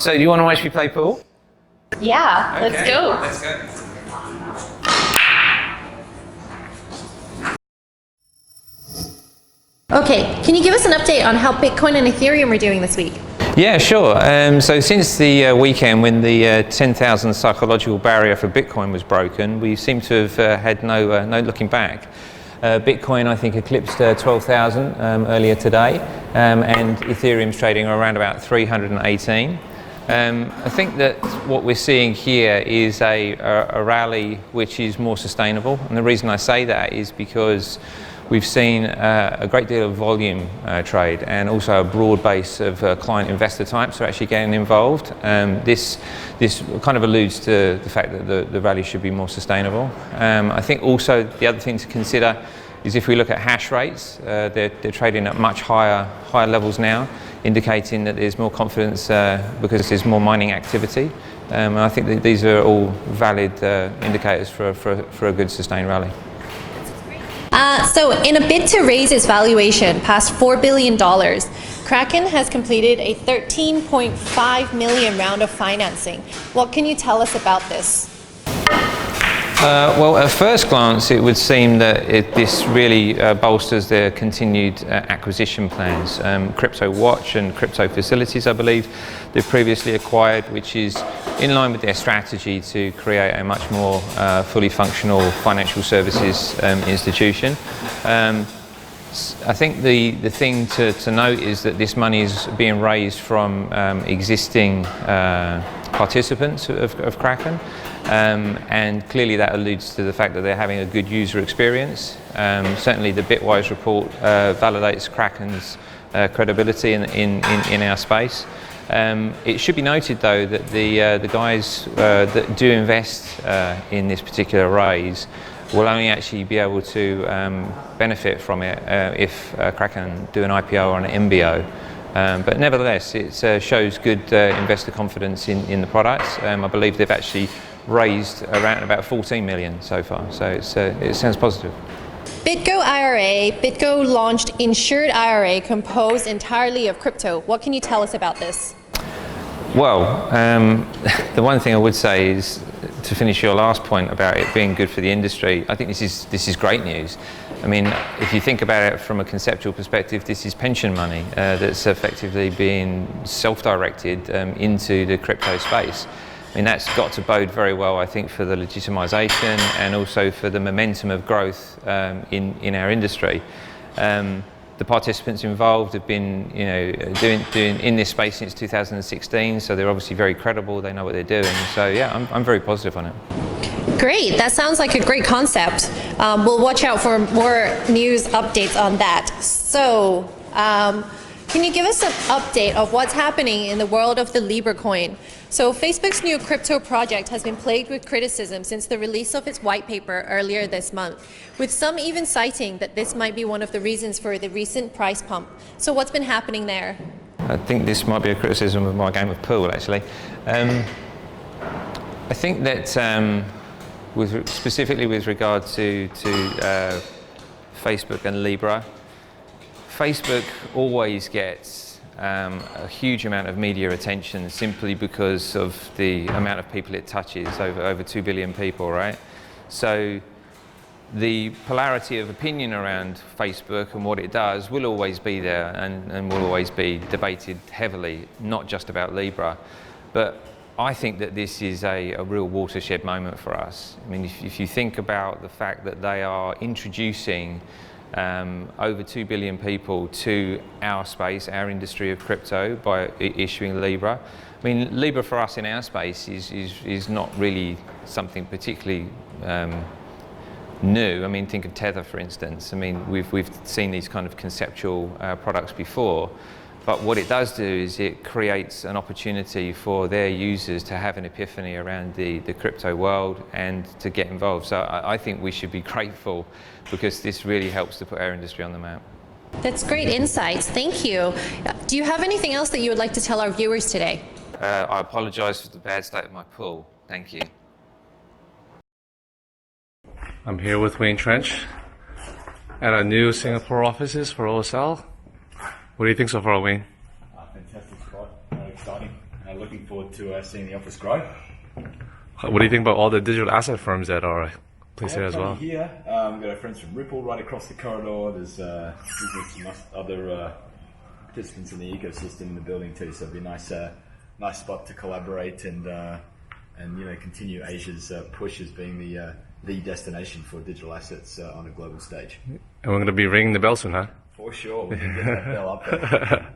So do you want to watch me play pool? Yeah, Okay, let's go. Let's go. Okay, can you give us an update on how Bitcoin and Ethereum are doing this week? Yeah, sure. So since the weekend when the 10,000 psychological barrier for Bitcoin was broken, we seem to have had no looking back. Bitcoin, I think, eclipsed 12,000 earlier today, and Ethereum's trading around about 318. I think that what we're seeing here is a rally which is more sustainable, and the reason I say that is because we've seen a great deal of volume trade and also a broad base of client investor types who are actually getting involved. This kind of alludes to the fact that the rally should be more sustainable. I think also the other thing to consider is if we look at hash rates, they're trading at much higher levels now, indicating that there's more confidence because there's more mining activity. I think that these are all valid indicators for a good sustained rally. So in a bid to raise its valuation past $4 billion, Kraken has completed a $13.5 million round of financing. What can you tell us about this? Well, at first glance, it would seem that this really bolsters their continued acquisition plans. Crypto Watch and Crypto Facilities, I believe, they've previously acquired, which is in line with their strategy to create a much more fully functional financial services institution. I think the thing to note is that this money is being raised from existing participants of Kraken. And clearly that alludes to the fact that they're having a good user experience. Certainly the Bitwise report validates Kraken's credibility in our space. It should be noted though that the guys that do invest in this particular raise will only actually be able to benefit from it if Kraken do an IPO or an MBO. But nevertheless, it shows good investor confidence in the products. I believe they've actually raised around about 14 million so far, so it sounds positive. BitGo IRA. BitGo launched Insured IRA composed entirely of crypto. What can you tell us about this? Well, the one thing I would say is, to finish your last point about it being good for the industry, I think this is great news. I mean, if you think about it from a conceptual perspective, this is pension money that's effectively being self-directed into the crypto space. I mean, that's got to bode very well, I think, for the legitimisation and also for the momentum of growth in our industry. The participants involved have been, doing in this space since 2016, so they're obviously very credible. They know what they're doing. So yeah, I'm very positive on it. Great, that sounds like a great concept. We'll watch out for more news updates on that. So, can you give us an update of what's happening in the world of the LibraCoin? So Facebook's new crypto project has been plagued with criticism since the release of its white paper earlier this month, with some even citing that this might be one of the reasons for the recent price pump. So what's been happening there? I think this might be a criticism of my game of pool, actually. I think that specifically with regard to Facebook and Libra, Facebook always gets a huge amount of media attention simply because of the amount of people it touches, over 2 billion people, right? So the polarity of opinion around Facebook and what it does will always be there and will always be debated heavily, not just about Libra. But I think that this is a real watershed moment for us. I mean, if you think about the fact that they are introducing over 2 billion people to our space, our industry of crypto, by issuing Libra. I mean, Libra for us in our space is not really something particularly new. I mean, think of Tether, for instance. I mean, we've seen these kind of conceptual products before, but what it does do is it creates an opportunity for their users to have an epiphany around the crypto world and to get involved. So I think we should be grateful because this really helps to put our industry on the map. That's great insights. Thank you. Do you have anything else that you would like to tell our viewers today? I apologise for the bad state of my pool. Thank you. I'm here with Wayne Trench at our new Singapore offices for OSL. What do you think so far, Wayne? Fantastic spot, very exciting. looking forward to seeing the office grow. What do you think about all the digital asset firms that are placed here as well? Here, we've got our friends from Ripple right across the corridor. There's some other participants in the ecosystem in the building too. So it'd be a nice spot to collaborate and continue Asia's push as being the destination for digital assets on a global stage. And we're going to be ringing the bell soon, huh? For sure, we can get that bell up there.